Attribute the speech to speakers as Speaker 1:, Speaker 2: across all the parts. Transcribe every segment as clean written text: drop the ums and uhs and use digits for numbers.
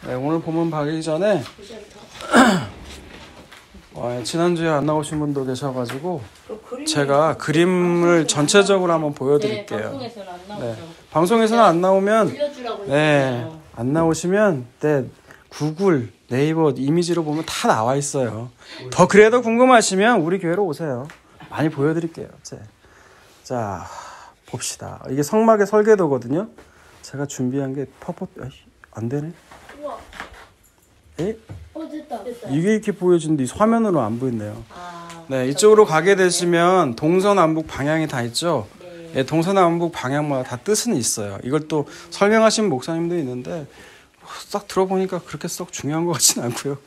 Speaker 1: 네, 오늘 본문 가기 전에 지난주에 안 나오신 분도 계셔가지고 제가 그림을 전체적으로 한번 보여드릴게요.
Speaker 2: 네, 방송에서는 안 나오죠.
Speaker 1: 네, 방송에서는 안 나오면
Speaker 2: 네,
Speaker 1: 안 나오시면 구글, 네이버 이미지로 보면 다 나와 있어요. 더 그래도 궁금하시면 우리 교회로 오세요. 많이 보여드릴게요. 자, 봅시다. 이게 성막의 설계도거든요. 제가 준비한 게 안 되네.
Speaker 2: 우와.
Speaker 1: 에?
Speaker 2: 됐다.
Speaker 1: 이게 이렇게 보여지는데 화면으로 안 보이네요. 네, 이쪽으로 가게 되시면 동서남북 방향이 다 있죠. 네, 동서남북 방향마다 다 뜻은 있어요. 이걸 또 설명하신 목사님도 있는데 싹 들어보니까 그렇게 썩 중요한 것 같지는 않고요.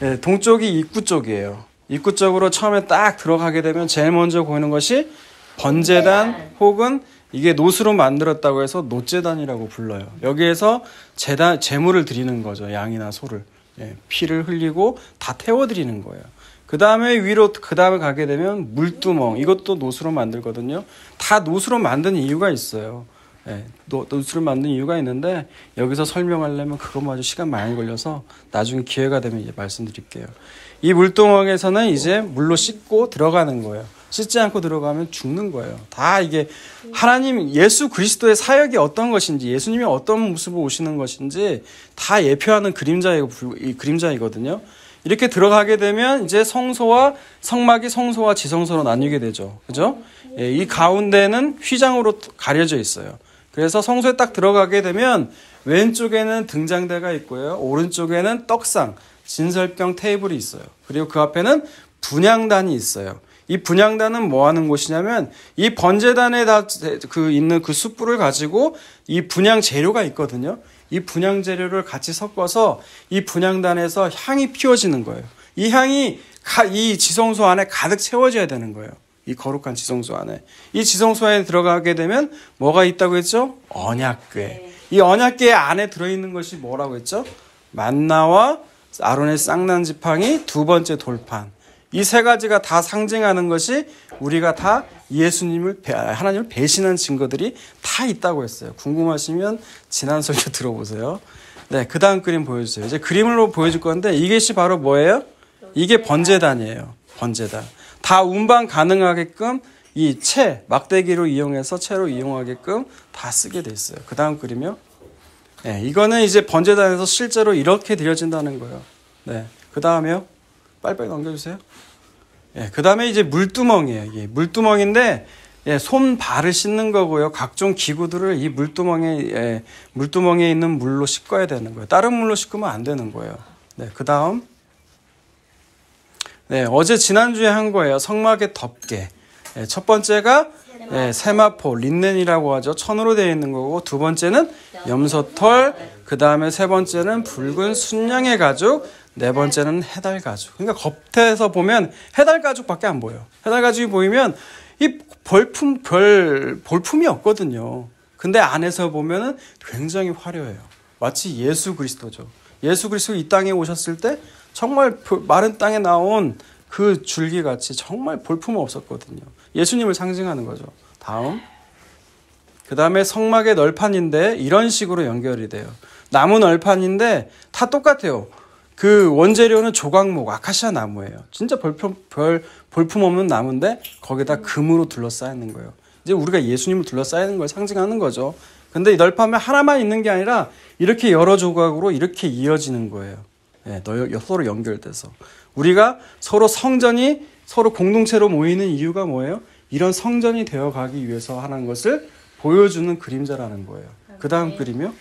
Speaker 1: 네, 동쪽이 입구 쪽이에요. 입구 쪽으로 처음에 딱 들어가게 되면 제일 먼저 보이는 것이 번제단 혹은 이게 노수로 만들었다고 해서 노제단이라고 불러요. 여기에서 제물을 드리는 거죠. 양이나 소를. 피를 흘리고 다 태워드리는 거예요. 그 다음에 그 다음에 가게 되면 물두멍. 이것도 노수로 만들거든요. 다 노수로 만든 이유가 있어요. 노수로 만든 이유가 있는데 여기서 설명하려면 그것마저 시간 많이 걸려서 나중에 기회가 되면 이제 말씀드릴게요. 이 물두멍에서는 이제 물로 씻고 들어가는 거예요. 씻지 않고 들어가면 죽는 거예요. 다 이게 하나님 예수 그리스도의 사역이 어떤 것인지 예수님이 어떤 모습으로 오시는 것인지 다 예표하는 그림자이거든요. 이렇게 들어가게 되면 이제 성막이 성소와 지성소로 나뉘게 되죠. 그죠? 이 가운데는 휘장으로 가려져 있어요. 그래서 성소에 딱 들어가게 되면 왼쪽에는 등장대가 있고요. 오른쪽에는 떡상, 진설병 테이블이 있어요. 그리고 그 앞에는 분향단이 있어요. 이 분향단은 뭐 하는 곳이냐면 이 번제단에 있는 그 숯불을 가지고 이 분향 재료가 있거든요. 이 분향 재료를 같이 섞어서 이 분향단에서 향이 피워지는 거예요. 이 향이 이 지성소 안에 가득 채워져야 되는 거예요. 이 거룩한 지성소 안에. 이 지성소 안에 들어가게 되면 뭐가 있다고 했죠? 언약궤. 이 언약궤 안에 들어있는 것이 뭐라고 했죠? 만나와 아론의 쌍난 지팡이, 두 번째 돌판. 이 세 가지가 다 상징하는 것이 우리가 다 하나님을 배신한 증거들이 다 있다고 했어요. 궁금하시면 지난 설교 들어보세요. 네, 그 다음 그림 보여주세요. 이제 그림으로 보여줄 건데 이것이 바로 뭐예요? 이게 번제단이에요. 번제단. 다 운반 가능하게끔 이 막대기로 이용해서 채로 이용하게끔 다 쓰게 돼 있어요. 그 다음 그림이요. 네, 이거는 이제 번제단에서 실제로 이렇게 드려진다는 거예요. 네, 그 다음에요. 빨리빨리 넘겨주세요. 그 다음에 이제 물두멍이에요. 이게 물두멍인데, 손발을 씻는 거고요. 각종 기구들을 이 물두멍에 있는 물로 씻어야 되는 거예요. 다른 물로 씻으면 안 되는 거예요. 네, 그 다음. 어제 지난주에 한 거예요. 성막의 덮개. 첫 번째가 세마포, 린넨이라고 하죠. 천으로 되어 있는 거고, 두 번째는 염소털, 그 다음에 세 번째는 붉은 순양의 가죽, 네 번째는 해달 가죽. 그러니까 겉에서 보면 해달 가죽밖에 안 보여요. 해달 가죽이 보이면 이 볼품이 없거든요. 근데 안에서 보면은 굉장히 화려해요. 마치 예수 그리스도죠. 예수 그리스도 이 땅에 오셨을 때 정말 마른 땅에 나온 그 줄기같이 정말 볼품 없었거든요. 예수님을 상징하는 거죠. 다음. 그 다음에 성막의 널판인데 이런 식으로 연결이 돼요. 나무 널판인데 다 똑같아요. 그 원재료는 조각목, 아카시아 나무예요. 진짜 볼품 없는 나무인데 거기다 금으로 둘러싸이는 거예요. 이제 우리가 예수님을 둘러싸이는 걸 상징하는 거죠. 근데 이 널판에 하나만 있는 게 아니라 이렇게 여러 조각으로 이렇게 이어지는 거예요. 서로 연결돼서. 우리가 서로 공동체로 모이는 이유가 뭐예요? 이런 성전이 되어가기 위해서 하는 것을 보여주는 그림자라는 거예요. 그 다음 그림이요.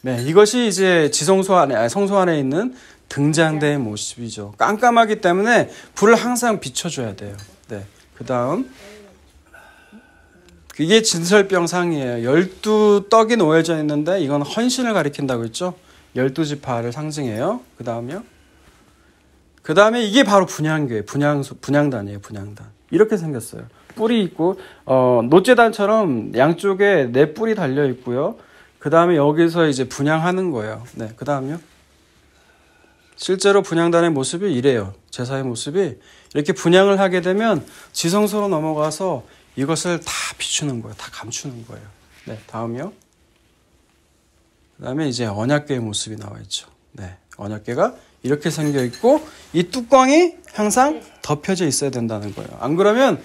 Speaker 1: 네, 이것이 이제 성소 안에 있는 등잔대의 모습이죠. 깜깜하기 때문에 불을 항상 비춰줘야 돼요. 네, 그 다음. 이게 진설병상이에요. 12떡이 놓여져 있는데 이건 헌신을 가리킨다고 했죠. 12지파를 상징해요. 그 다음이요. 그 다음에 이게 바로 분향단이에요. 분향단. 이렇게 생겼어요. 뿔이 있고 노제단처럼 양쪽에 4뿔이 달려 있고요. 그 다음에 여기서 이제 분향하는 거예요. 네, 그 다음요. 실제로 분향단의 모습이 이래요. 제사의 모습이 이렇게 분향을 하게 되면 지성소로 넘어가서 이것을 다 비추는 거예요. 다 감추는 거예요. 네, 다음이요. 그다음에 이제 언약궤의 모습이 나와 있죠. 네, 언약궤가 이렇게 생겨 있고 이 뚜껑이 항상 덮여져 있어야 된다는 거예요. 안 그러면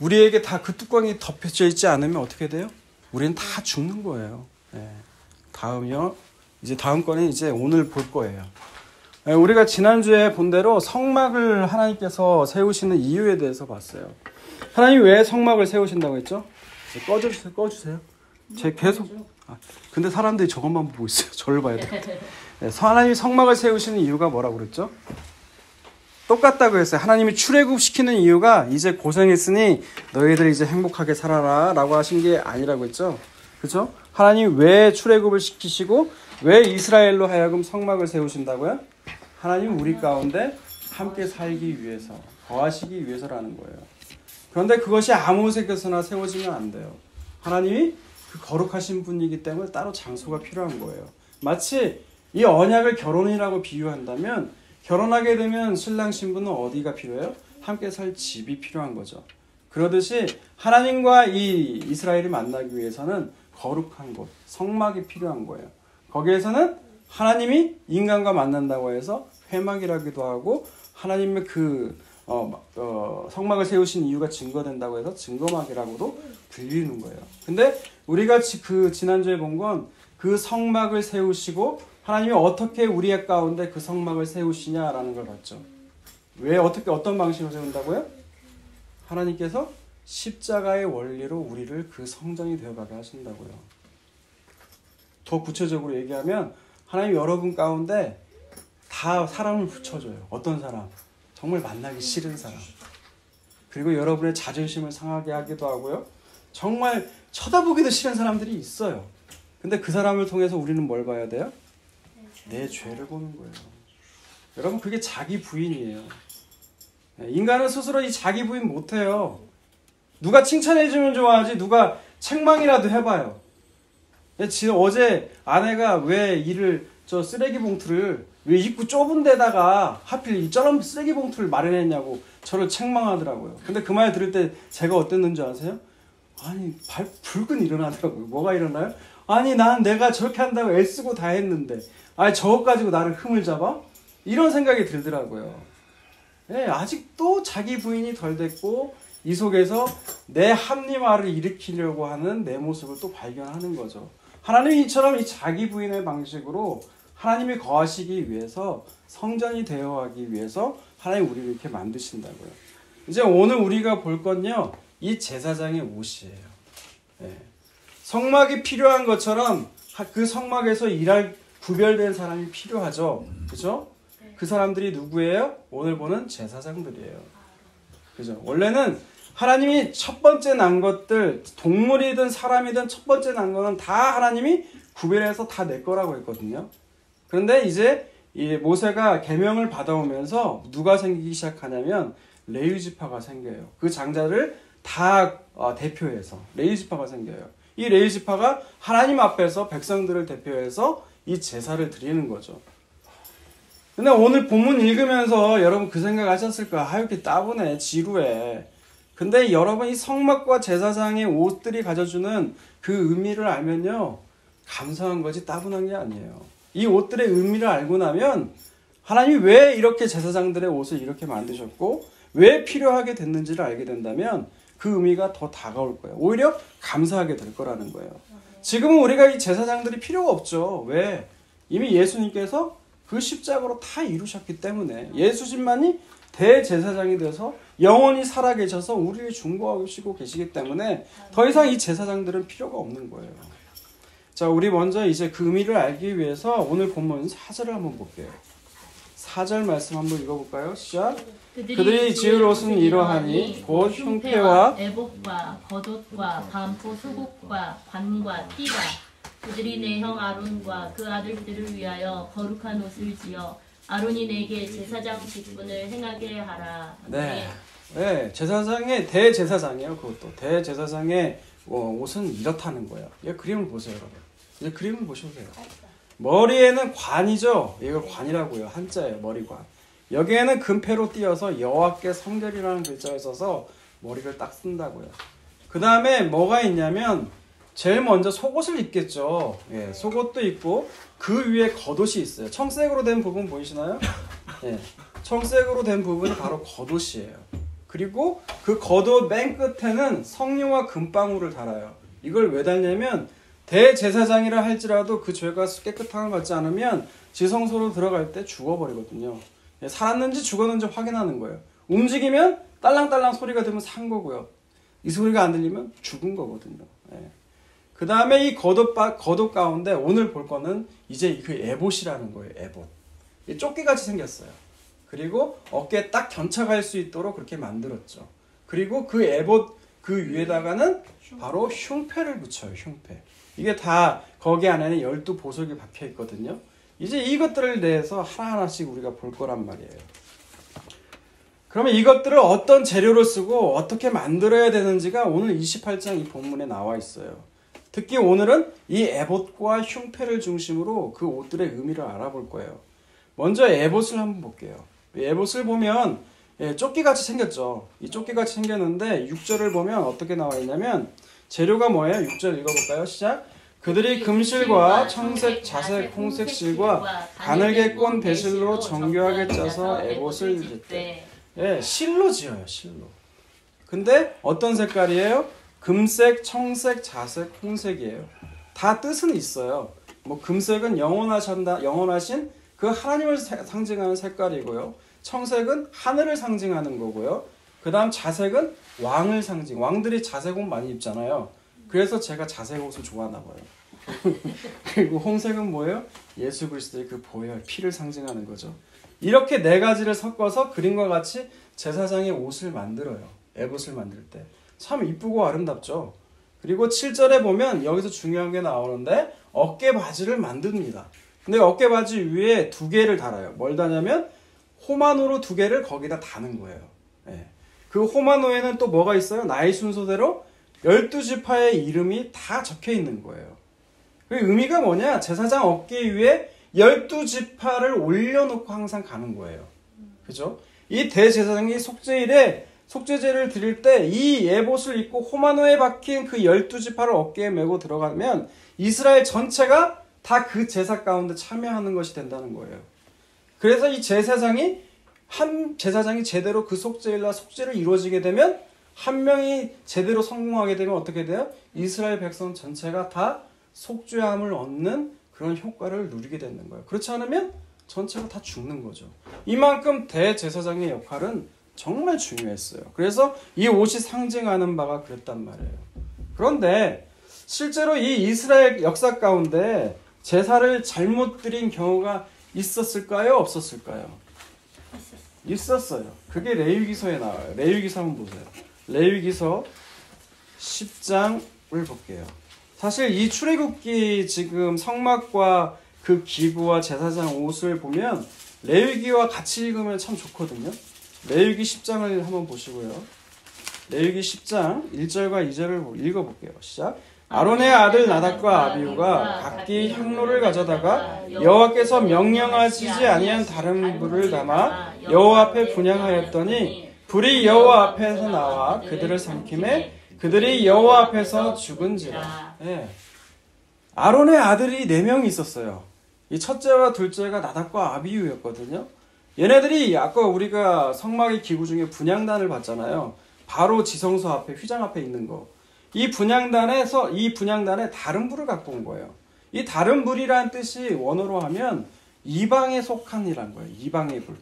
Speaker 1: 우리에게 다 그 뚜껑이 덮여져 있지 않으면 어떻게 돼요? 우리는 다 죽는 거예요. 네. 다음이요. 이제 다음 거는 이제 오늘 볼 거예요. 네, 우리가 지난주에 본 대로 성막을 하나님께서 세우시는 이유에 대해서 봤어요. 하나님 왜 성막을 세우신다고 했죠? 꺼주세요. 제 계속. 근데 사람들이 저것만 보고 있어요. 저를 봐야 돼요. 네, 하나님이 성막을 세우시는 이유가 뭐라고 그랬죠? 똑같다고 했어요. 하나님이 출애굽시키는 이유가 이제 고생했으니 너희들 이제 행복하게 살아라 라고 하신 게 아니라고 했죠. 그렇죠? 하나님이 왜 출애굽을 시키시고 왜 이스라엘로 하여금 성막을 세우신다고요? 하나님 우리 가운데 함께 살기 위해서, 거하시기 위해서라는 거예요. 그런데 그것이 아무 곳에서나 세워지면 안 돼요. 하나님이 그 거룩하신 분이기 때문에 따로 장소가 필요한 거예요. 마치 이 언약을 결혼이라고 비유한다면 결혼하게 되면 신랑 신부는 어디가 필요해요? 함께 살 집이 필요한 거죠. 그러듯이 하나님과 이 이스라엘이 만나기 위해서는 거룩한 곳, 성막이 필요한 거예요. 거기에서는 하나님이 인간과 만난다고 해서 회막이라기도 하고 하나님의 성막을 세우신 이유가 증거된다고 해서 증거막이라고도 불리는 거예요. 근데 우리가 지난주에 본 건 그 성막을 세우시고 하나님이 어떻게 우리의 가운데 그 성막을 세우시냐라는 걸 봤죠. 왜 어떤 방식으로 세운다고요? 하나님께서 십자가의 원리로 우리를 그 성전이 되어가게 하신다고요. 더 구체적으로 얘기하면 하나님 여러분 가운데 다 사람을 붙여줘요. 어떤 사람? 정말 만나기 싫은 사람. 그리고 여러분의 자존심을 상하게 하기도 하고요. 정말 쳐다보기도 싫은 사람들이 있어요. 근데 그 사람을 통해서 우리는 뭘 봐야 돼요? 내 죄를 보는 거예요. 여러분 그게 자기 부인이에요. 인간은 스스로 이 자기 부인 못해요. 누가 칭찬해주면 좋아하지 누가 책망이라도 해봐요. 어제 아내가 왜 저 쓰레기 봉투를 왜 입구 좁은 데다가 하필 저런 쓰레기 봉투를 마련했냐고 저를 책망하더라고요. 근데 그 말 들을 때 제가 어땠는지 아세요? 아니 불끈 일어나더라고요. 뭐가 일어나요? 아니 난 내가 저렇게 한다고 애쓰고 다 했는데 아니 저것 가지고 나를 흠을 잡아? 이런 생각이 들더라고요. 네, 아직도 자기 부인이 덜 됐고 이 속에서 내 합리화를 일으키려고 하는 내 모습을 또 발견하는 거죠. 하나님이 이처럼 이 자기 부인의 방식으로 하나님이 거하시기 위해서 성전이 되어가기 위해서 하나님 우리를 이렇게 만드신다고요. 이제 오늘 우리가 볼 건요. 이 제사장의 옷이에요. 네. 성막이 필요한 것처럼 그 성막에서 일할 구별된 사람이 필요하죠. 그죠? 그 사람들이 누구예요? 오늘 보는 제사장들이에요. 그죠? 원래는 하나님이 첫 번째 난 것들, 동물이든 사람이든 첫 번째 난 거는 다 하나님이 구별해서 다 내 거라고 했거든요. 그런데 이제 이 모세가 계명을 받아오면서 누가 생기기 시작하냐면 레위 지파가 생겨요. 그 장자를 다 대표해서 레위 지파가 생겨요. 이 레위 지파가 하나님 앞에서 백성들을 대표해서 이 제사를 드리는 거죠. 근데 오늘 본문 읽으면서 여러분 그 생각 하셨을 거야. 이렇게 따분해, 지루해. 근데 여러분 이 성막과 제사장의 옷들이 가져주는 그 의미를 알면요. 감사한 거지 따분한 게 아니에요. 이 옷들의 의미를 알고 나면 하나님이 왜 이렇게 제사장들의 옷을 이렇게 만드셨고 왜 필요하게 됐는지를 알게 된다면 그 의미가 더 다가올 거예요. 오히려 감사하게 될 거라는 거예요. 지금은 우리가 이 제사장들이 필요가 없죠. 왜? 이미 예수님께서 그 십자가로 다 이루셨기 때문에 예수님만이 대제사장이 돼서 영원히 살아계셔서 우리를 중보하시고 계시기 때문에 더 이상 이 제사장들은 필요가 없는 거예요. 자, 우리 먼저 이제 그 의미를 알기 위해서 오늘 본문 4절을 한번 볼게요. 4절 말씀 한번 읽어볼까요? 시작. 그들이 지을 옷은 이러하니 곧 흉패와
Speaker 2: 애복과 겉옷과 반포 수국과 관과 띠가 그들이 내 형 아론과 그 아들들을 위하여 거룩한 옷을 지어 아론이 내게 제사장 직분을 행하게 하라.
Speaker 1: 네, 제사장의 대제사장이에요. 그것도 대제사장의 옷은 이렇다는 거예요. 이 그림을 보세요, 여러분. 이제 그림을 보셔도 돼요. 머리에는 관이죠. 이걸 관이라고요. 한자예요. 머리관. 여기에는 금패로 띄어서 여호와께 성결이라는 글자를 써서 머리를 딱 쓴다고요. 그 다음에 뭐가 있냐면 제일 먼저 속옷을 입겠죠. 예, 속옷도 입고 그 위에 겉옷이 있어요. 청색으로 된 부분 보이시나요? 예, 청색으로 된 부분이 바로 겉옷이에요. 그리고 그 겉옷 맨 끝에는 성류와 금방울을 달아요. 이걸 왜 달냐면 대제사장이라 할지라도 그 죄가 깨끗함을 받지 않으면 지성소로 들어갈 때 죽어버리거든요. 예, 살았는지 죽었는지 확인하는 거예요. 움직이면 딸랑딸랑 소리가 들으면 산 거고요. 이 소리가 안 들리면 죽은 거거든요. 예. 그 다음에 이 겉옷 가운데 오늘 볼 거는 이제 그 에봇이라는 거예요. 에봇. 조끼같이 생겼어요. 그리고 어깨에 딱 견착할 수 있도록 그렇게 만들었죠. 그리고 그 에봇 그 위에다가는 바로 흉패를 붙여요. 흉패. 이게 다 거기 안에는 12보석이 박혀 있거든요. 이제 이것들을 대해서 하나하나씩 우리가 볼 거란 말이에요. 그러면 이것들을 어떤 재료를 쓰고 어떻게 만들어야 되는지가 오늘 28장 이 본문에 나와 있어요. 특히 오늘은 이 에봇과 흉패를 중심으로 그 옷들의 의미를 알아볼 거예요. 먼저 에봇을 한번 볼게요. 에봇을 보면 조끼같이 생겼죠. 이 조끼같이 생겼는데 6절을 보면 어떻게 나와 있냐면 재료가 뭐예요? 6절 읽어볼까요? 시작. 그들이 금실과 청색, 자색, 홍색 실과 가늘게 꼰 배실로 정교하게 짜서 에봇을 짓대. 예, 실로 지어요. 실로. 근데 어떤 색깔이에요? 금색, 청색, 자색, 홍색이에요. 다 뜻은 있어요. 뭐 금색은 영원하신 그 하나님을 상징하는 색깔이고요. 청색은 하늘을 상징하는 거고요. 그 다음 자색은 왕을 왕들이 자색 옷 많이 입잖아요. 그래서 제가 자색 옷을 좋아하나 봐요. 그리고 홍색은 뭐예요? 예수 그리스도의 그 보혈, 피를 상징하는 거죠. 이렇게 네 가지를 섞어서 그림과 같이 제사장의 옷을 만들어요. 에봇을 만들 때. 참 이쁘고 아름답죠. 그리고 7절에 보면 여기서 중요한 게 나오는데 어깨 바지를 만듭니다. 근데 어깨 바지 위에 2개를 달아요. 뭘 다냐면 호마노로 2개를 거기다 다는 거예요. 예. 그 호마노에는 또 뭐가 있어요? 나이 순서대로 12지파의 이름이 다 적혀 있는 거예요. 그 의미가 뭐냐? 제사장 어깨 위에 12지파를 올려놓고 항상 가는 거예요. 그죠? 이 대제사장이 속죄제를 드릴 때 이 에봇을 입고 호마노에 박힌 그 12지파를 어깨에 메고 들어가면 이스라엘 전체가 다 그 제사 가운데 참여하는 것이 된다는 거예요. 그래서 이 한 제사장이 제대로 그 속죄일날 속죄를 이루어지게 되면 한 명이 제대로 성공하게 되면 어떻게 돼요? 이스라엘 백성 전체가 다 속죄함을 얻는 그런 효과를 누리게 되는 거예요. 그렇지 않으면 전체가 다 죽는 거죠. 이만큼 대제사장의 역할은 정말 중요했어요. 그래서 이 옷이 상징하는 바가 그랬단 말이에요. 그런데 실제로 이 이스라엘 역사 가운데 제사를 잘못 드린 경우가 있었을까요? 없었을까요? 있었어요. 그게 레위기서에 나와요. 레위기서 한번 보세요. 레위기서 10장을 볼게요. 사실 이 출애굽기 지금 성막과 그 기구와 제사장 옷을 보면 레위기와 같이 읽으면 참 좋거든요. 레위기 10장을 한번 보시고요. 레위기 10장 1절과 2절을 읽어볼게요. 시작. 아론의 아들 나답과 아비후가 각기 향로를 가져다가 여호와께서 명령하시지 아니한 다른 불을 담아 여호와 앞에 분향하였더니 불이 여호와 앞에서 나와 그들을 삼키매 그들이 여호와 앞에서 죽은지라. 예. 아론의 아들이 4명이 있었어요. 이 첫째와 둘째가 나답과 아비후였거든요. 얘네들이 아까 우리가 성막의 기구 중에 분향단을 봤잖아요. 바로 지성소 앞에 휘장 앞에 있는 거. 이 분향단에 다른 불을 갖고 온 거예요. 이 다른 불이라는 뜻이 원어로 하면 이방에 속한 이란 거예요. 이방의 불.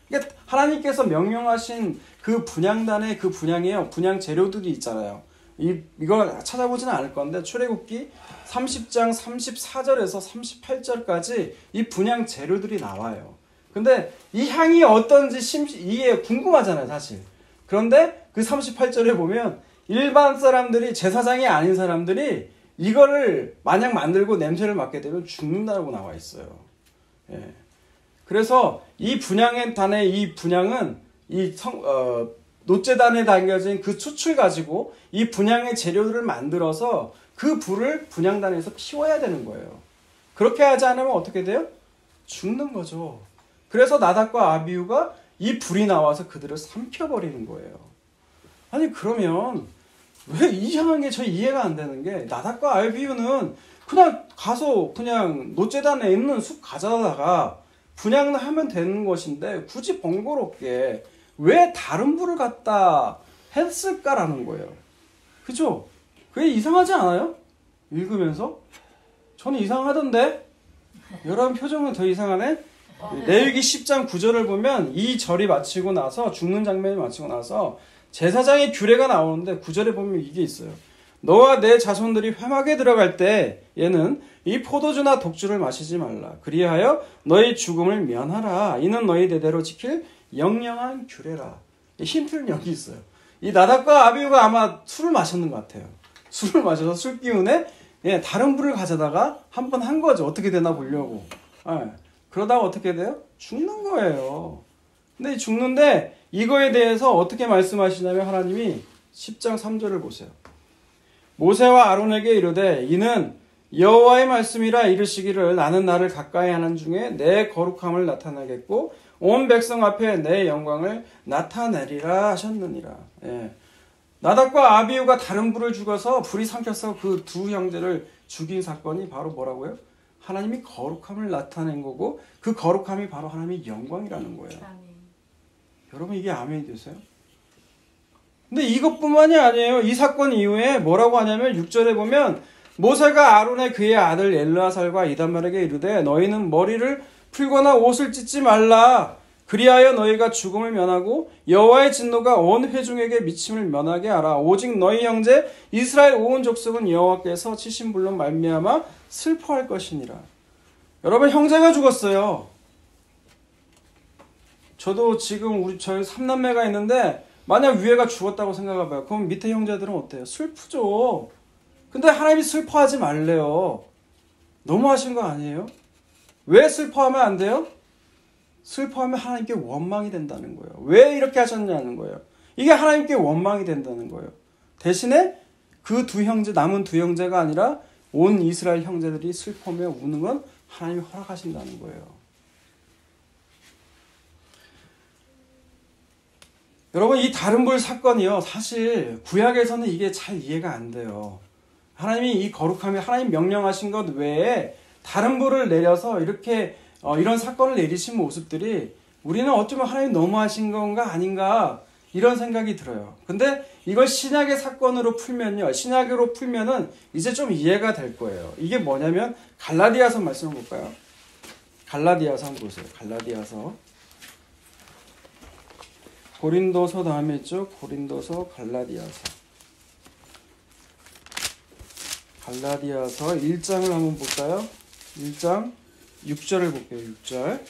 Speaker 1: 그러니까 하나님께서 명령하신 그 분향단의 그 분향이에요. 분향 재료들이 있잖아요. 이걸 찾아보지는 않을 건데 출애굽기 30장 34절에서 38절까지 이 분향 재료들이 나와요. 근데 이 향이 어떤지 이게 궁금하잖아요, 사실. 그런데 그 38절에 보면 일반 사람들이, 제사장이 아닌 사람들이 이거를 만약 만들고 냄새를 맡게 되면 죽는다고 나와 있어요. 예. 그래서 이 분향단의 이 분향은 노제단에 담겨진 그 추출 가지고 이 분향의 재료들을 만들어서 그 불을 분향단에서 피워야 되는 거예요. 그렇게 하지 않으면 어떻게 돼요? 죽는 거죠. 그래서 나답과 아비후가 이 불이 나와서 그들을 삼켜버리는 거예요. 아니 그러면 왜 이상한 게 저 이해가 안 되는 게 나답과 아비후는 그냥 가서 그냥 노제단에 있는 숲 가져다가 분양하면 되는 것인데 굳이 번거롭게 왜 다른 불을 갖다 했을까라는 거예요. 그죠? 그게 이상하지 않아요? 읽으면서? 저는 이상하던데? 여러분 표정은 더 이상하네? 레위기 10장 9절을 보면 이 절이 마치고 나서 죽는 장면이 마치고 나서 제사장의 규례가 나오는데 9절에 보면 이게 있어요. 너와 내 자손들이 회막에 들어갈 때 얘는 이 포도주나 독주를 마시지 말라. 그리하여 너희 죽음을 면하라. 이는 너희 대대로 지킬 영영한 규례라. 힌트는 여기 있어요. 이 나답과 아비후가 아마 술을 마셨는 것 같아요. 술을 마셔서 술 기운에 다른 불을 가져다가 한 번 한 거죠. 어떻게 되나 보려고. 그러다가 어떻게 돼요? 죽는 거예요. 근데 죽는데 이거에 대해서 어떻게 말씀하시냐면 하나님이 10장 3절을 보세요. 모세와 아론에게 이르되 이는 여호와의 말씀이라 이르시기를 나는 나를 가까이 하는 중에 내 거룩함을 나타내겠고 온 백성 앞에 내 영광을 나타내리라 하셨느니라. 나답과 아비후가 다른 불을 죽어서 불이 삼켜서 그 두 형제를 죽인 사건이 바로 뭐라고요? 하나님이 거룩함을 나타낸 거고 그 거룩함이 바로 하나님의 영광이라는 거예요. 아멘. 여러분 이게 아멘이 되세요? 근데 이것뿐만이 아니에요. 이 사건 이후에 뭐라고 하냐면 6절에 보면 모세가 아론의 그의 아들 엘르아살과 이단말에게 이르되 너희는 머리를 풀거나 옷을 찢지 말라. 그리하여 너희가 죽음을 면하고 여호와의 진노가 온 회중에게 미침을 면하게 하라. 오직 너희 형제 이스라엘 온 족속은 여호와께서 치신 불로 말미암아 슬퍼할 것이니라. 여러분 형제가 죽었어요. 저도 지금 저희 3남매가 있는데 만약 위에가 죽었다고 생각해봐요. 그럼 밑에 형제들은 어때요? 슬프죠. 근데 하나님이 슬퍼하지 말래요. 너무하신 거 아니에요? 왜 슬퍼하면 안 돼요? 슬퍼하면 하나님께 원망이 된다는 거예요. 왜 이렇게 하셨냐는 거예요. 이게 하나님께 원망이 된다는 거예요. 대신에 그 두 형제, 남은 두 형제가 아니라 온 이스라엘 형제들이 슬퍼하며 우는 건 하나님이 허락하신다는 거예요. 여러분 이 다른 불 사건이요. 사실 구약에서는 이게 잘 이해가 안 돼요. 하나님이 이 거룩함이 하나님 명령하신 것 외에 다른 불을 내려서 이렇게 이런 사건을 내리신 모습들이 우리는 어쩌면 하나님 너무하신 건가 아닌가 이런 생각이 들어요. 근데 이걸 신약의 사건으로 풀면요. 신약으로 풀면은 이제 좀 이해가 될 거예요. 이게 뭐냐면 갈라디아서 말씀을 볼까요? 갈라디아서 한번 보세요. 갈라디아서. 고린도서 다음에 있죠. 고린도서 갈라디아서. 갈라디아서 1장을 한번 볼까요? 1장 6절을 볼게요. 6절.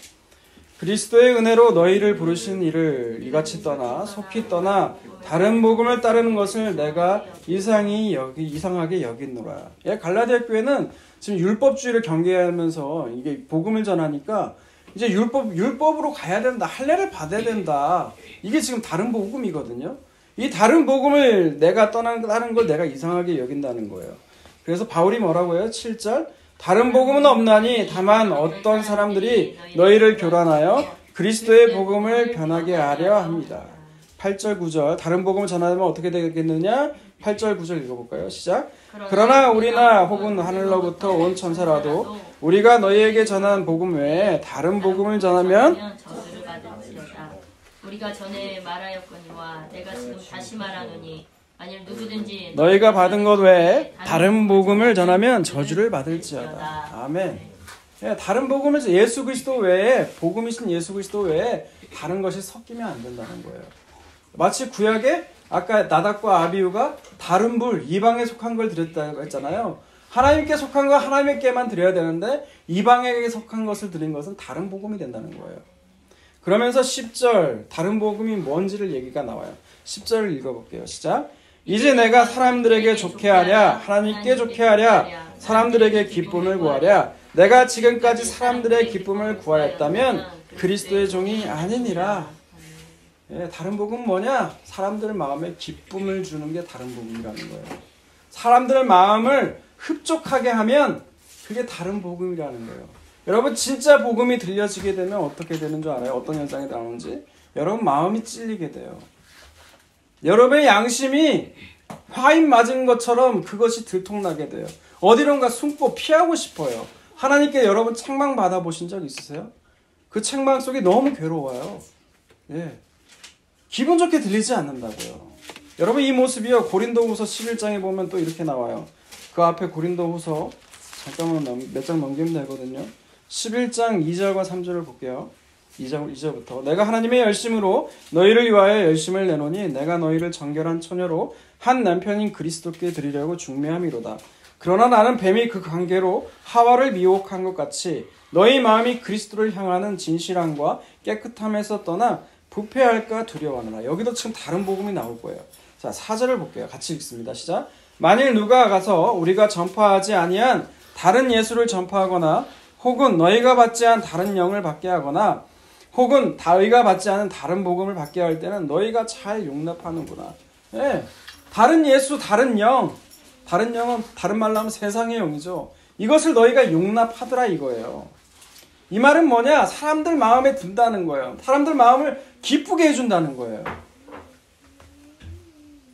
Speaker 1: 그리스도의 은혜로 너희를 부르신 이를 이같이 떠나 속히 떠나 다른 복음을 따르는 것을 내가 이상하게 여기노라. 갈라디아 교회는 지금 율법주의를 경계하면서 이게 복음을 전하니까 이제 율법으로 가야 된다. 할례를 받아야 된다. 이게 지금 다른 복음이거든요. 이 다른 복음을 내가 떠나는 걸 내가 이상하게 여긴다는 거예요. 그래서 바울이 뭐라고 해요? 7절. 다른 복음은 없나니 다만 어떤 사람들이 너희를 교란하여 그리스도의 복음을 변하게 하려 합니다. 8절 9절. 다른 복음을 전하면 어떻게 되겠느냐? 8절 9절 읽어볼까요? 시작. 그러나 우리나 혹은 하늘로부터 온 천사라도 우리가 너희에게 전한 복음 외에 다른 복음을 전하면
Speaker 2: 저주를 받을지어다. 우리가 전에 말하였거니와 내가 지금 다시 말하노니 아니면 누구든지
Speaker 1: 너희가 받은 것 외에 다른 복음을 전하면 저주를 받을지어다. 아멘. 다른 복음을 예수 그리스도 외에 복음이신 예수 그리스도 외에 다른 것이 섞이면 안 된다는 거예요. 마치 구약에 아까 나답과 아비후가 다른 불 이방에 속한 걸 드렸다고 했잖아요. 하나님께 속한 거 하나님께만 드려야 되는데 이방에게 속한 것을 드린 것은 다른 복음이 된다는 거예요. 그러면서 10절 다른 복음이 뭔지를 얘기가 나와요. 10절을 읽어볼게요. 시작. 이제 내가 사람들에게 좋게 하랴 하나님께 좋게 하랴 사람들에게 기쁨을 구하랴 내가 지금까지 사람들의 기쁨을 구하였다면 그리스도의 종이 아니니라. 다른 복음은 뭐냐? 사람들 마음에 기쁨을 주는 게 다른 복음이라는 거예요. 사람들 마음을 흡족하게 하면 그게 다른 복음이라는 거예요. 여러분 진짜 복음이 들려지게 되면 어떻게 되는 줄 알아요? 어떤 현상이 나오는지? 여러분 마음이 찔리게 돼요. 여러분의 양심이 화인 맞은 것처럼 그것이 들통나게 돼요. 어디론가 숨고 피하고 싶어요. 하나님께 여러분 책망 받아보신 적 있으세요? 그 책망 속이 너무 괴로워요. 예. 기분 좋게 들리지 않는다고요. 여러분 이 모습이요. 고린도후서 11장에 보면 또 이렇게 나와요. 그 앞에 고린도후서 잠깐만 몇 장 넘기면 되거든요. 11장 2절과 3절을 볼게요. 2절부터 내가 하나님의 열심으로 너희를 위하여 열심을 내노니 내가 너희를 정결한 처녀로 한 남편인 그리스도께 드리려고 중매함이로다. 그러나 나는 뱀이 그 관계로 하와를 미혹한 것 같이 너희 마음이 그리스도를 향하는 진실함과 깨끗함에서 떠나 부패할까 두려워하노라. 여기도 지금 다른 복음이 나올 거예요. 자, 4절을 볼게요. 같이 읽습니다. 시작. 만일 누가 가서 우리가 전파하지 아니한 다른 예수를 전파하거나 혹은 너희가 받지 않은 다른 영을 받게 하거나 혹은 너희가 받지 않은 다른 복음을 받게 할 때는 너희가 잘 용납하는구나. 네. 다른 예수, 다른 영. 다른 영은 다른 말로 하면 세상의 영이죠. 이것을 너희가 용납하더라 이거예요. 이 말은 뭐냐? 사람들 마음에 든다는 거예요. 사람들 마음을 기쁘게 해준다는 거예요.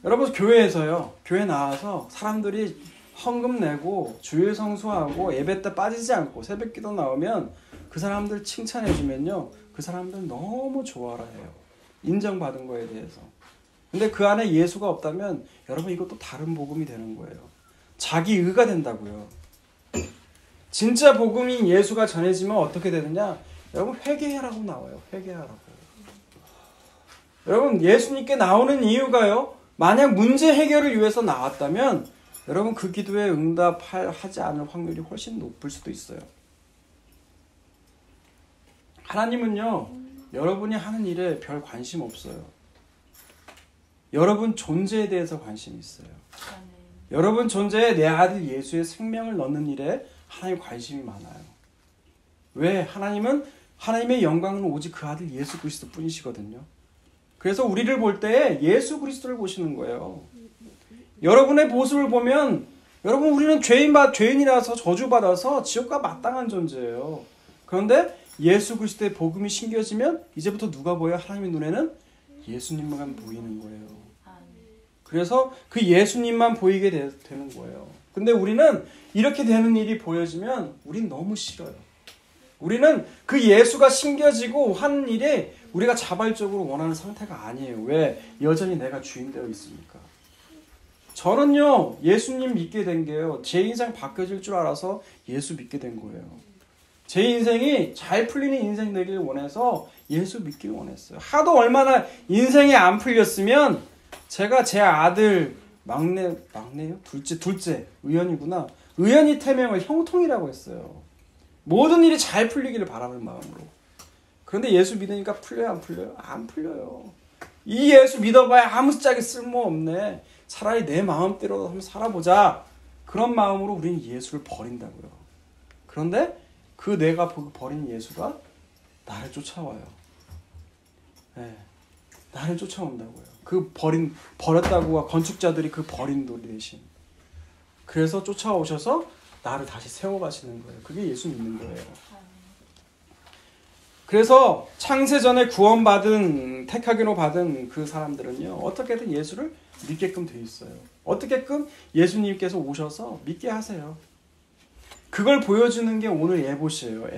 Speaker 1: 여러분 교회에서요. 교회 나와서 사람들이 헌금 내고 주일 성수하고 예배 때 빠지지 않고 새벽기도 나오면 그 사람들 칭찬해주면요. 그 사람들 너무 좋아라 해요. 인정받은 거에 대해서. 근데 그 안에 예수가 없다면 여러분 이것도 다른 복음이 되는 거예요. 자기 의가 된다고요. 진짜 복음인 예수가 전해지면 어떻게 되느냐? 여러분 회개하라고 나와요. 회개하라고. 여러분 예수님께 나오는 이유가요. 만약 문제 해결을 위해서 나왔다면 여러분 그 기도에 응답하지 않을 확률이 훨씬 높을 수도 있어요. 하나님은요. 여러분이 하는 일에 별 관심 없어요. 여러분 존재에 대해서 관심이 있어요. 여러분 존재에 내 아들 예수의 생명을 넣는 일에 하나님 관심이 많아요. 왜? 하나님은 하나님의 영광은 오직 그 아들 예수 그리스도 뿐이시거든요. 그래서 우리를 볼 때 예수 그리스도를 보시는 거예요. 여러분의 모습을 보면 여러분 우리는 죄인이라서 저주받아서 지옥과 마땅한 존재예요. 그런데 예수 그리스도의 복음이 심겨지면 이제부터 누가 보여요? 하나님의 눈에는 예수님만 보이는 거예요. 그래서 그 예수님만 보이게 되는 거예요. 근데 우리는 이렇게 되는 일이 보여지면 우린 너무 싫어요. 우리는 그 예수가 심겨지고 하는 일에 우리가 자발적으로 원하는 상태가 아니에요. 왜? 여전히 내가 주인 되어 있으니까. 저는요. 예수님 믿게 된 게요. 제 인생 바뀌어질 줄 알아서 예수 믿게 된 거예요. 제 인생이 잘 풀리는 인생 되길 원해서 예수 믿길 원했어요. 하도 얼마나 인생이 안 풀렸으면 제가 제 아들 막내요? 둘째 의연이구나. 의연이 태명을 형통이라고 했어요. 모든 일이 잘 풀리기를 바라는 마음으로. 그런데 예수 믿으니까 풀려요? 안 풀려요? 안 풀려요. 이 예수 믿어봐야 아무 짝에 쓸모없네. 차라리 내 마음대로 한번 살아보자. 그런 마음으로 우리는 예수를 버린다고요. 그런데 그 내가 버린 예수가 나를 쫓아와요. 네, 나를 쫓아온다고요. 그 버렸다고 건축자들이 그 버린 돌이 대신. 그래서 쫓아오셔서 나를 다시 세워가시는 거예요. 그게 예수 믿는 거예요. 그래서 창세전에 구원받은 택하기로 받은 그 사람들은요. 어떻게든 예수를 믿게끔 돼 있어요. 어떻게끔 예수님께서 오셔서 믿게 하세요. 그걸 보여주는 게 오늘 에봇이에요.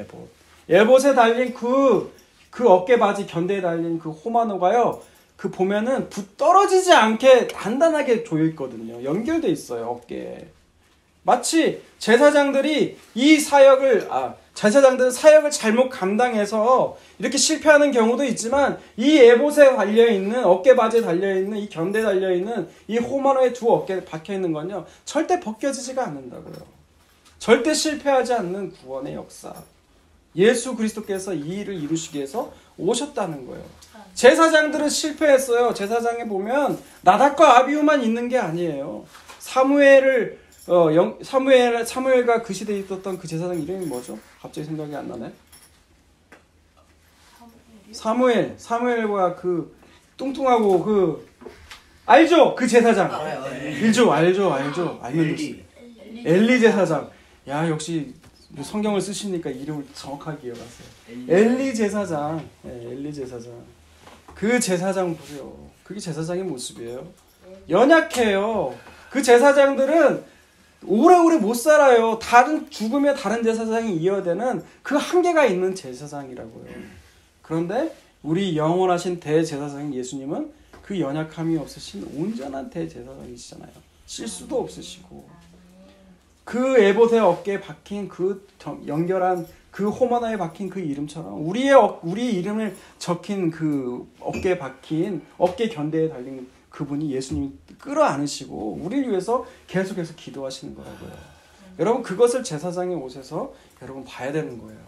Speaker 1: 에봇에 달린 그 어깨바지 견대에 달린 그 호마노가요. 그 보면은 붓 떨어지지 않게 단단하게 조여 있거든요. 연결돼 있어요. 어깨에. 마치 제사장들은 사역을 잘못 감당해서 이렇게 실패하는 경우도 있지만 이 에봇에 달려있는 어깨바지에 달려있는 이 견대에 달려있는 이 호마노의 두 어깨에 박혀있는 건요. 절대 벗겨지지가 않는다고요. 절대 실패하지 않는 구원의 역사. 예수 그리스도께서 이 일을 이루시기 위해서 오셨다는 거예요. 제사장들은 실패했어요. 제사장에 보면 나답과 아비후만 있는 게 아니에요. 사무엘과 그 시대에 있었던 그 제사장 이름이 뭐죠? 갑자기 생각이 안 나네. 사무엘과 그 뚱뚱하고 알죠? 그 제사장. 알죠. 알면 되지. 엘리 제사장. 야, 역시 성경을 쓰시니까 이름을 정확하게 기억하세요. 엘리 제사장. 네, 엘리 제사장. 그 제사장 보세요. 그게 제사장의 모습이에요. 연약해요. 그 제사장들은 오래오래 못 살아요. 죽으면 다른 제사장이 이어야 되는 그 한계가 있는 제사장이라고요. 그런데 우리 영원하신 대제사장인 예수님은 그 연약함이 없으신 온전한 대제사장이시잖아요. 실수도 없으시고 그 에봇의 어깨에 박힌 그 연결한 그 호마나에 박힌 그 이름처럼 우리의 이름을 적힌 그 어깨에 박힌 어깨 견대에 달린 그분이 예수님이 끌어안으시고 우리를 위해서 계속해서 기도하시는 거라고요. 여러분 그것을 제사장의 옷에서 여러분 봐야 되는 거예요.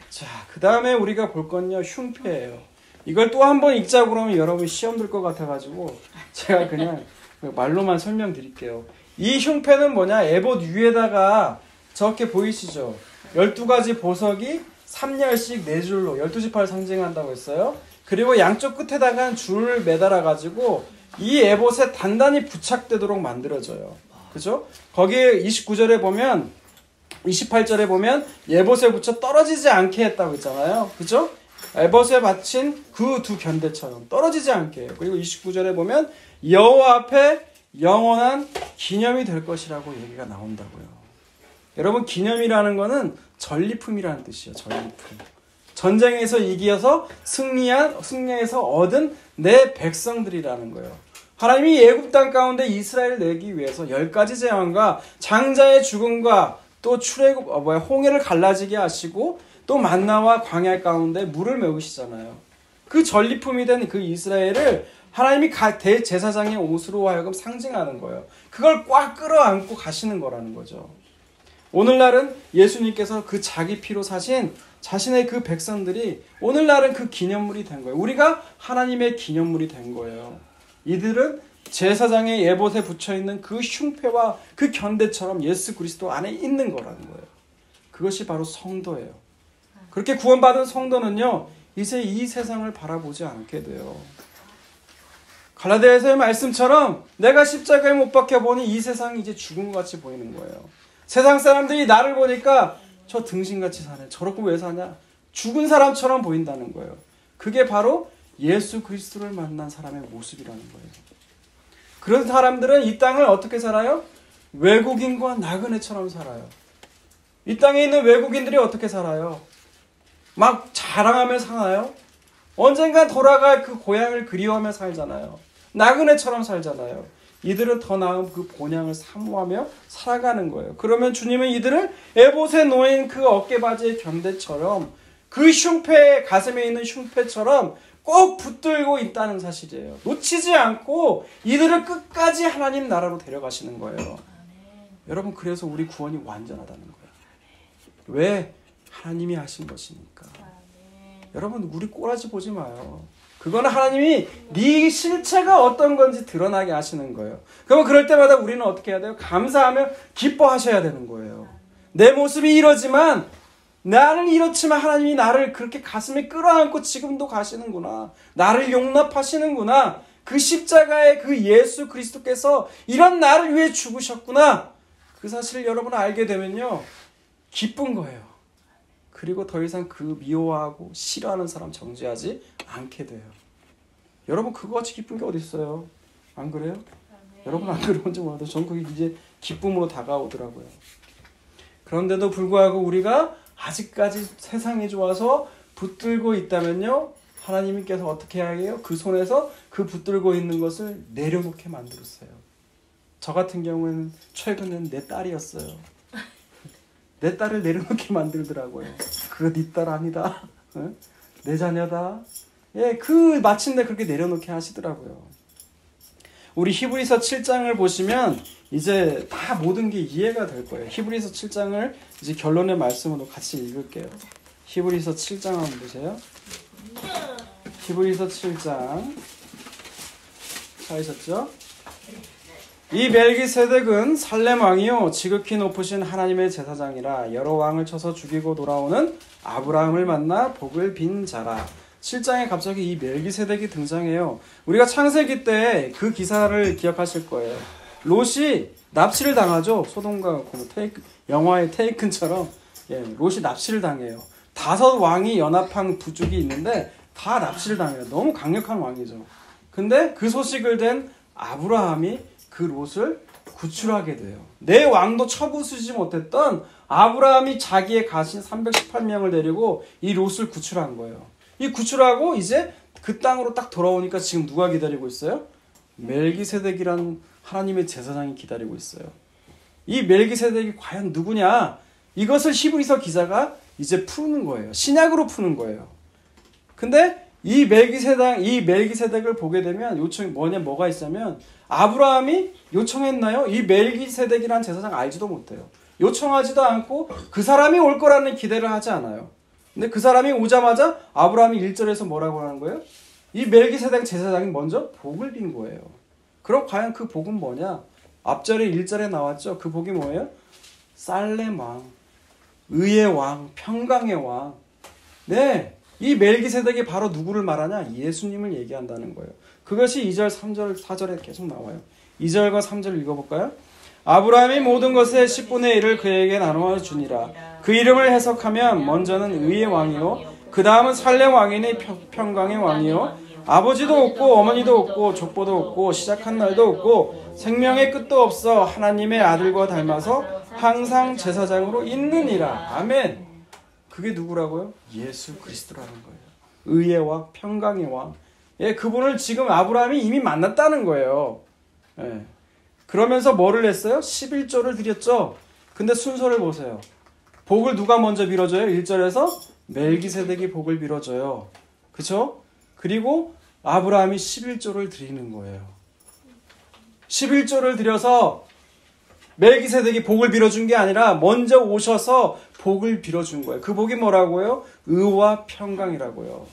Speaker 1: 자, 그 다음에 우리가 볼 건요 흉패예요. 이걸 또 한 번 읽자고 그러면 여러분 시험 들 것 같아가지고 제가 그냥 말로만 설명드릴게요. 이 흉패는 뭐냐? 에봇 위에다가 저렇게 보이시죠? 12가지 보석이 3열씩 4줄로 12지파를 상징한다고 했어요. 그리고 양쪽 끝에다가 줄을 매달아가지고 이 에봇에 단단히 부착되도록 만들어져요. 그죠? 거기에 29절에 보면 28절에 보면 에봇에 붙여 떨어지지 않게 했다고 했잖아요. 그죠? 에봇에 받친 그 두 견대처럼 떨어지지 않게 해요. 그리고 29절에 보면 여호와 앞에 영원한 기념이 될 것이라고 얘기가 나온다고요. 여러분 기념이라는 거는 전리품이라는 뜻이에요. 전리품. 전쟁에서 이기어서 승리해서 얻은 내 백성들이라는 거예요. 하나님이 애굽 땅 가운데 이스라엘을 내기 위해서 10가지 재앙과 장자의 죽음과 또 홍해를 갈라지게 하시고 또 만나와 광야 가운데 물을 먹으시잖아요. 그 전리품이 된 그 이스라엘을 하나님이 대제사장의 옷으로 하여금 상징하는 거예요. 그걸 꽉 끌어안고 가시는 거라는 거죠. 오늘날은 예수님께서 그 자기 피로 사신 자신의 그 백성들이 오늘날은 그 기념물이 된 거예요. 우리가 하나님의 기념물이 된 거예요. 이들은 제사장의 에봇에 붙여있는 그 흉패와 그 견대처럼 예수 그리스도 안에 있는 거라는 거예요. 그것이 바로 성도예요. 그렇게 구원받은 성도는요, 이제 이 세상을 바라보지 않게 돼요. 갈라디아서의 말씀처럼 내가 십자가에 못 박혀보니 이 세상이 이제 죽은 것 같이 보이는 거예요. 세상 사람들이 나를 보니까 저 등신같이 사네. 저렇게 왜 사냐? 죽은 사람처럼 보인다는 거예요. 그게 바로 예수 그리스도를 만난 사람의 모습이라는 거예요. 그런 사람들은 이 땅을 어떻게 살아요? 외국인과 나그네처럼 살아요. 이 땅에 있는 외국인들이 어떻게 살아요? 막 자랑하며 사나요? 언젠간 돌아갈 그 고향을 그리워하며 살잖아요. 나그네처럼 살잖아요. 이들은 더 나은 그 본향을 사모하며 살아가는 거예요. 그러면 주님은 이들을 에봇에 놓인 그 어깨바지의 견대처럼 그 흉패, 가슴에 있는 흉패처럼 꼭 붙들고 있다는 사실이에요. 놓치지 않고 이들을 끝까지 하나님 나라로 데려가시는 거예요. 여러분 그래서 우리 구원이 완전하다는 거예요. 왜? 하나님이 하신 것이니까. 여러분 우리 꼬라지 보지 마요. 그거는 하나님이 네 실체가 어떤 건지 드러나게 하시는 거예요. 그러면 그럴 때마다 우리는 어떻게 해야 돼요? 감사하며 기뻐하셔야 되는 거예요. 내 모습이 이러지만 나는 이렇지만 하나님이 나를 그렇게 가슴에 끌어안고 지금도 가시는구나. 나를 용납하시는구나. 그 십자가의 그 예수 그리스도께서 이런 나를 위해 죽으셨구나. 그 사실을 여러분 알게 되면요. 기쁜 거예요. 그리고 더 이상 그 미워하고 싫어하는 사람 정죄하지 않게 돼요. 여러분 그거같이 기쁜 게 어디 있어요? 안 그래요? 여러분 안 그런지 몰라도 전 그게 이제 기쁨으로 다가오더라고요. 그런데도 불구하고 우리가 아직까지 세상이 좋아서 붙들고 있다면요. 하나님께서 어떻게 해야 해요? 그 손에서 그 붙들고 있는 것을 내려놓게 만들었어요. 저 같은 경우에는 최근엔 내 딸이었어요. 내 딸을 내려놓게 만들더라고요. 그거 네 딸 아니다. 내 자녀다. 예, 마침내 그렇게 내려놓게 하시더라고요. 우리 히브리서 7장을 보시면 이제 다 모든 게 이해가 될 거예요. 히브리서 7장을 이제 결론의 말씀으로 같이 읽을게요. 히브리서 7장 한번 보세요. 히브리서 7장 찾으셨죠? 이 멜기세덱은 살렘 왕이요 지극히 높으신 하나님의 제사장이라 여러 왕을 쳐서 죽이고 돌아오는 아브라함을 만나 복을 빈 자라. 7장에 갑자기 이 멜기세덱이 등장해요. 우리가 창세기 때 그 기사를 기억하실 거예요. 롯이 납치를 당하죠. 소돔과 영화의 테이큰처럼 롯이 납치를 당해요. 5 왕이 연합한 부족이 있는데 다 납치를 당해요. 너무 강력한 왕이죠. 근데 그 소식을 된 아브라함이 그 롯을 구출하게 돼요. 내 왕도 쳐부수지 못했던 아브라함이 자기의 가신 318명을 데리고 이 롯을 구출한 거예요. 이 구출하고 이제 그 땅으로 딱 돌아오니까 지금 누가 기다리고 있어요? 멜기세덱이라는 하나님의 제사장이 기다리고 있어요. 이 멜기세덱이 과연 누구냐? 이것을 히브리서 기자가 이제 푸는 거예요. 신약으로 푸는 거예요. 근데 이 멜기세덱을 보게 되면 요청이 뭐가 있냐면 아브라함이 요청했나요? 이 멜기세덱이라는 제사장 알지도 못해요. 요청하지도 않고 그 사람이 올 거라는 기대를 하지 않아요. 근데 그 사람이 오자마자 아브라함이 1절에서 뭐라고 하는 거예요? 이 멜기세덱 제사장이 먼저 복을 빈 거예요. 그럼 과연 그 복은 뭐냐? 앞절에 1절에 나왔죠. 그 복이 뭐예요? 살렘 왕, 의의 왕, 평강의 왕. 네, 이 멜기세덱이 바로 누구를 말하냐? 예수님을 얘기한다는 거예요. 그것이 2절, 3절, 4절에 계속 나와요. 2절과 3절 읽어볼까요? 아브라함이 모든 것의 10분의 1을 그에게 나누어 주니라. 그 이름을 해석하면 먼저는 의의 왕이요, 그 다음은 살렘 왕이니 평강의 왕이요, 아버지도 없고 어머니도 없고 족보도 없고 시작한 날도 없고 생명의 끝도 없어 하나님의 아들과 닮아서 항상 제사장으로 있느니라. 아멘. 그게 누구라고요? 예수 그리스도라는 거예요. 의의 왕, 평강의 왕. 예, 그분을 지금 아브라함이 이미 만났다는 거예요. 예. 그러면서 뭐를 했어요? 11조를 드렸죠. 근데 순서를 보세요. 복을 누가 먼저 빌어줘요? 1절에서 멜기세덱이 복을 빌어줘요. 그쵸? 그리고 아브라함이 11조를 드리는 거예요. 11조를 드려서 멜기세덱이 복을 빌어준 게 아니라 먼저 오셔서 복을 빌어준 거예요. 그 복이 뭐라고요? 의와 평강이라고요.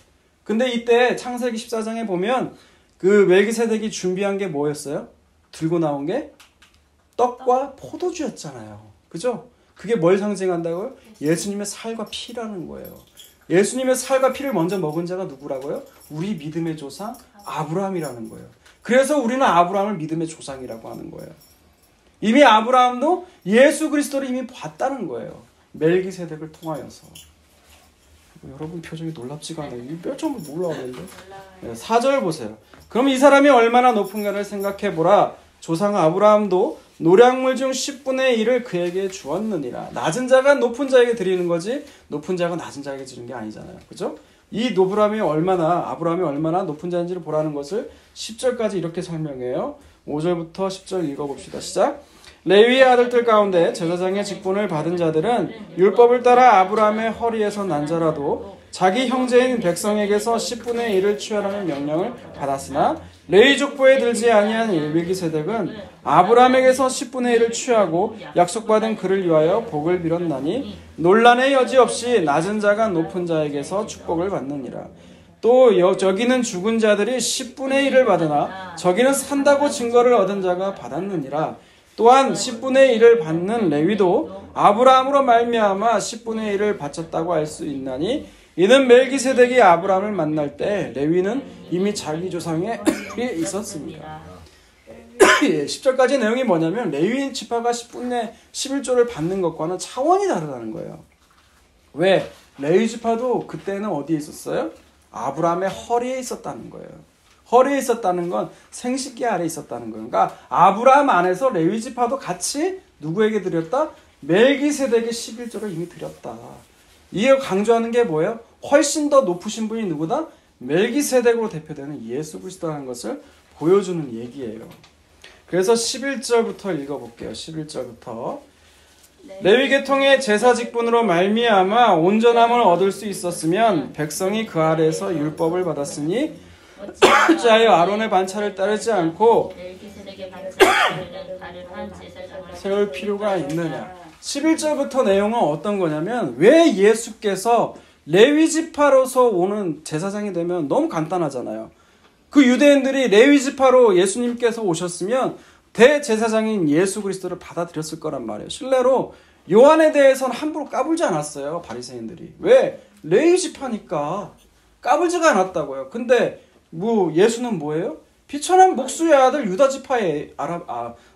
Speaker 1: 근데 이때 창세기 14장에 보면 그 멜기세덱이 준비한 게 뭐였어요? 들고 나온 게 떡과 포도주였잖아요. 그죠? 그게 뭘 상징한다고요? 예수님의 살과 피라는 거예요. 예수님의 살과 피를 먼저 먹은 자가 누구라고요? 우리 믿음의 조상 아브라함이라는 거예요. 그래서 우리는 아브라함을 믿음의 조상이라고 하는 거예요. 이미 아브라함도 예수 그리스도를 이미 봤다는 거예요. 멜기세덱을 통하여서. 여러분 표정이 놀랍지가 않아요. 이 뼈좀 놀라우는데. 4절 보세요. 그럼 이 사람이 얼마나 높은가를 생각해보라. 조상 아브라함도 노량물 중 10분의 1을 그에게 주었느니라. 낮은 자가 높은 자에게 드리는 거지 높은 자가 낮은 자에게 주는 게 아니잖아요. 그죠? 이 아브라함이 얼마나 높은 자인지를 보라는 것을 10절까지 이렇게 설명해요. 5절부터 10절 읽어봅시다. 시작. 레위의 아들들 가운데 제사장의 직분을 받은 자들은 율법을 따라 아브라함의 허리에서 난 자라도 자기 형제인 백성에게서 10분의 1을 취하라는 명령을 받았으나 레위 족보에 들지 아니한 멜기세덱은 아브라함에게서 10분의 1을 취하고 약속받은 그를 위하여 복을 빌었나니 논란의 여지 없이 낮은 자가 높은 자에게서 축복을 받느니라. 또 저기는 죽은 자들이 10분의 1을 받으나 저기는 산다고 증거를 얻은 자가 받았느니라. 또한 10분의 1을 받는 레위도 아브라함으로 말미암아 10분의 1을 바쳤다고 할 수 있나니 이는 멜기세덱이 아브라함을 만날 때 레위는 이미 자기 조상에 있었습니다. 10절까지 내용이 뭐냐면 레위 지파가 10분의 11조를 받는 것과는 차원이 다르다는 거예요. 왜? 레위 지파도 그때는 어디에 있었어요? 아브라함의 허리에 있었다는 거예요. 허리에 있었다는 건 생식기 아래에 있었다는 거예요. 그러니까 아브라함 안에서 레위 지파도 같이 누구에게 드렸다? 멜기세덱의 11조를 이미 드렸다. 이에 강조하는 게 뭐예요? 훨씬 더 높으신 분이 누구다? 멜기세덱으로 대표되는 예수 그리스도라는 것을 보여주는 얘기예요. 그래서 11절부터 읽어볼게요. 11절부터. 레위 계통의 제사 직분으로 말미암아 온전함을 얻을 수 있었으면 백성이 그 아래에서 율법을 받았으니 어찌하여 아론의 반차를 따르지 않고 세울 필요가 있느냐. 11절부터 내용은 어떤 거냐면 왜 예수께서 레위 지파로서 오는 제사장이 되면 너무 간단하잖아요. 그 유대인들이 레위 지파로 예수님께서 오셨으면 대제사장인 예수 그리스도를 받아들였을 거란 말이에요. 실례로 요한에 대해서는 함부로 까불지 않았어요. 바리새인들이. 왜? 레위 지파니까 까불지가 않았다고요. 근데 예수는 뭐예요? 비천한 목수의 아들 유다 지파의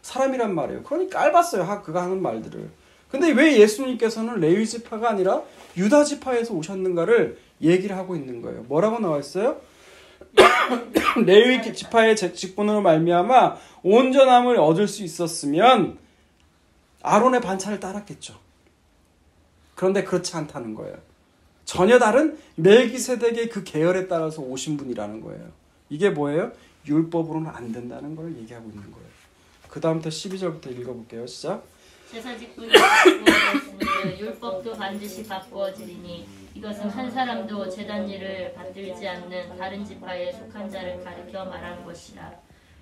Speaker 1: 사람이란 말이에요. 그러니 깔봤어요. 그가 하는 말들을. 근데 왜 예수님께서는 레위 지파가 아니라 유다 지파에서 오셨는가를 얘기를 하고 있는 거예요. 뭐라고 나와 있어요? 레위 지파의 직분으로 말미암아 온전함을 얻을 수 있었으면 아론의 반차를 따랐겠죠. 그런데 그렇지 않다는 거예요. 전혀 다른 멜기세덱의 그 계열에 따라서 오신 분이라는 거예요. 이게 뭐예요? 율법으로는 안 된다는 걸 얘기하고 있는 거예요. 그 다음부터 12절부터 읽어볼게요. 시작.
Speaker 2: 제사 직분이 바꾸어졌으니 율법도 반드시 바꾸어지리니 이것은 한 사람도 제단 일을 받들지 않는 다른 지파에 속한 자를 가리켜 말하는 것이라.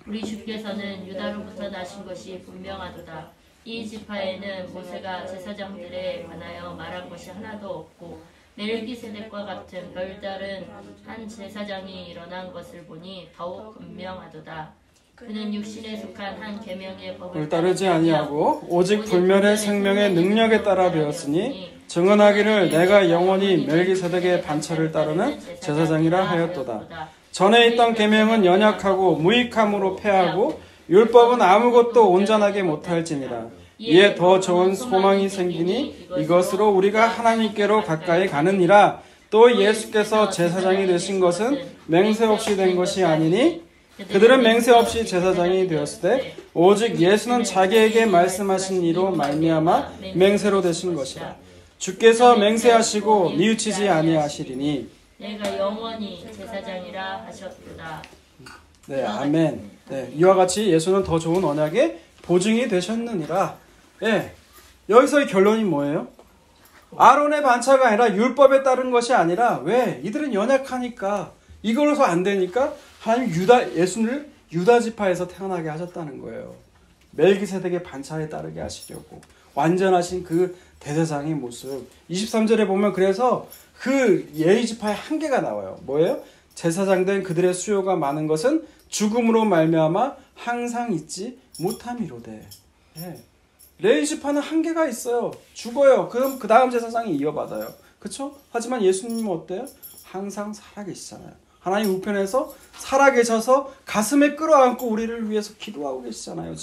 Speaker 2: 우리 주께서는 유다로부터 나신 것이 분명하도다. 이 지파에는 모세가 제사장들에 관하여 말한 것이 하나도 없고 멜기세덱과 같은 별다른 한 제사장이 일어난 것을 보니 더욱 분명하도다. 그는 육신에 속한 한 계명의 법을
Speaker 1: 따르지 아니하고 오직 불멸의 생명의 능력에 따라 되었으니 증언하기를 내가 영원히 멜기세덱의 반차를 따르는 제사장이라 하였도다. 전에 있던 계명은 연약하고 무익함으로 패하고 율법은 아무것도 온전하게 못할지니라. 이에 더 좋은 소망이 생기니 이것으로 우리가 하나님께로 가까이 가느니라. 또 예수께서 제사장이 되신 것은 맹세 없이 된 것이 아니니 그들은 맹세 없이 제사장이 되었을 때 오직 예수는 자기에게 말씀하신 이로 말미암아 맹세로 되신 것이라. 주께서 맹세하시고 뉘우치지 아니하시리니
Speaker 2: 내가 영원히 제사장이라 하셨도다.
Speaker 1: 네, 아멘. 네, 이와 같이 예수는 더 좋은 언약의 보증이 되셨느니라. 예, 여기서의 결론이 뭐예요? 아론의 반차가 아니라 율법에 따른 것이 아니라 왜? 이들은 연약하니까 이걸로서 안 되니까 하나님 예수를 유다 지파에서 태어나게 하셨다는 거예요. 멜기세덱의 반차에 따르게 하시려고 완전하신 그 대제사장의 모습. 23절에 보면 그래서 그 레위 지파의 한계가 나와요. 뭐예요? 제사장 된 그들의 수요가 많은 것은 죽음으로 말미암아 항상 있지 못함이로되. 예. 레위 지파는 한계가 있어요. 죽어요. 그럼 그 다음 제사장이 이어받아요. 그렇죠? 하지만 예수님은 어때요? 항상 살아계시잖아요. 하나님 우편에서 살아계셔서 가슴에 끌어안고 우리를 위해서 기도하고 계시잖아요.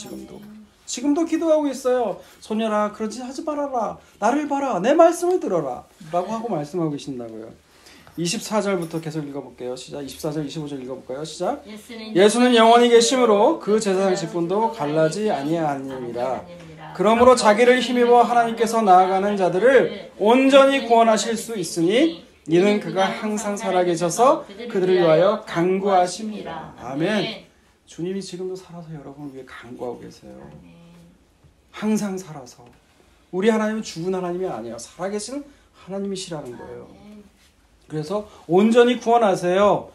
Speaker 1: 지금도 기도하고 있어요. 소녀라 그러지 하지 말아라. 나를 봐라. 내 말씀을 들어라. 라고 하고 말씀하고 계신다고요. 24절부터 계속 읽어볼게요. 시작. 24절 25절 읽어볼까요? 시작. 예수는 영원히 계심으로 그 제사장 직분도 갈라지 아니하니라. 그러므로 자기를 힘입어 하나님께서 나아가는 자들을 온전히 구원하실 수 있으니 이는 그가 항상 살아계셔서 그들을 위하여 간구하십니다. 아멘. 주님이 지금도 살아서 여러분을 위해 간구하고 계세요. 항상 살아서. 우리 하나님은 죽은 하나님이 아니에요. 살아계신 하나님이시라는 거예요. 그래서 온전히 구원하세요.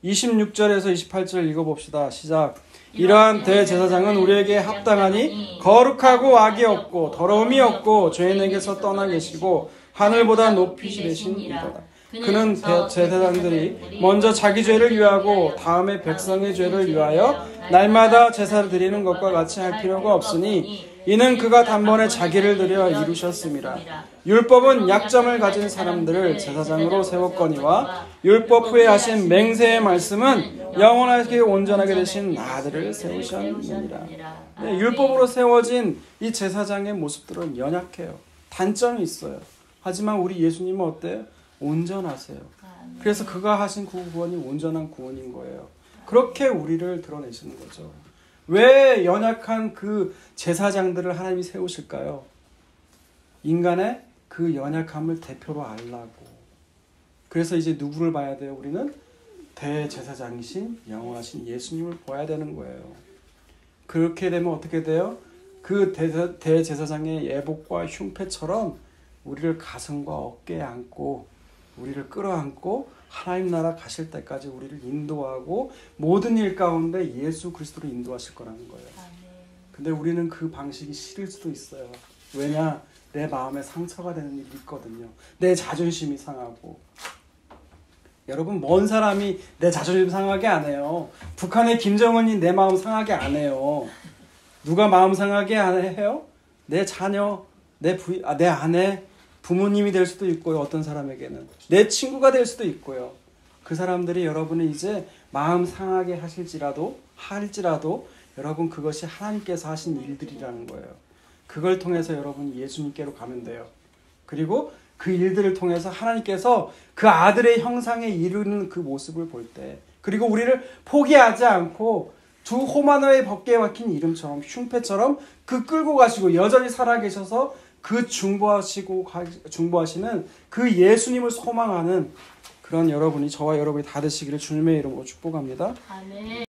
Speaker 1: 26절에서 28절 읽어봅시다. 시작. 이러한 대제사장은 우리에게 합당하니 거룩하고 악이 없고 더러움이 없고 죄인에게서 떠나 계시고 하늘보다 높이시 되신 이도다. 그는 제사장들이 먼저 자기 죄를 위하고 다음에 백성의 죄를 위하여 날마다 제사를 드리는 것과 같이 할 필요가 없으니 이는 그가 단번에 자기를 드려 이루셨습니다. 율법은 약점을 가진 사람들을 제사장으로 세웠거니와 율법 후에 하신 맹세의 말씀은 영원하게 온전하게 되신 아들을 세우셨느니라. 네, 율법으로 세워진 이 제사장의 모습들은 연약해요. 단점이 있어요. 하지만 우리 예수님은 어때요? 온전하세요. 그래서 그가 하신 그 구원이 온전한 구원인 거예요. 그렇게 우리를 드러내시는 거죠. 왜 연약한 그 제사장들을 하나님이 세우실까요? 인간의 그 연약함을 대표로 알라고. 그래서 이제 누구를 봐야 돼요? 우리는 대제사장이신 영원하신 예수님을 봐야 되는 거예요. 그렇게 되면 어떻게 돼요? 그 대제사장의 예복과 흉패처럼 우리를 가슴과 어깨에 안고 우리를 끌어안고 하나님 나라 가실 때까지 우리를 인도하고 모든 일 가운데 예수 그리스도로 인도하실 거라는 거예요. 근데 우리는 그 방식이 싫을 수도 있어요. 왜냐? 내 마음에 상처가 되는 일이 있거든요. 내 자존심이 상하고. 여러분, 먼 사람이 내 자존심 상하게 안 해요. 북한의 김정은이 내 마음 상하게 안 해요. 누가 마음 상하게 안 해요? 내 자녀, 내 아내, 부모님이 될 수도 있고요. 어떤 사람에게는 내 친구가 될 수도 있고요. 그 사람들이 여러분을 이제 마음 상하게 할지라도 여러분 그것이 하나님께서 하신 일들이라는 거예요. 그걸 통해서 여러분이 예수님께로 가면 돼요. 그리고 그 일들을 통해서 하나님께서 그 아들의 형상에 이르는 그 모습을 볼 때 그리고 우리를 포기하지 않고 두 호마노의 벅개에 박힌 이름처럼 흉패처럼 그 끌고 가시고 여전히 살아계셔서 그 중보하시는 그 예수님을 소망하는 그런 여러분이, 저와 여러분이 다 되시기를 주님의 이름으로 축복합니다.
Speaker 2: 아멘.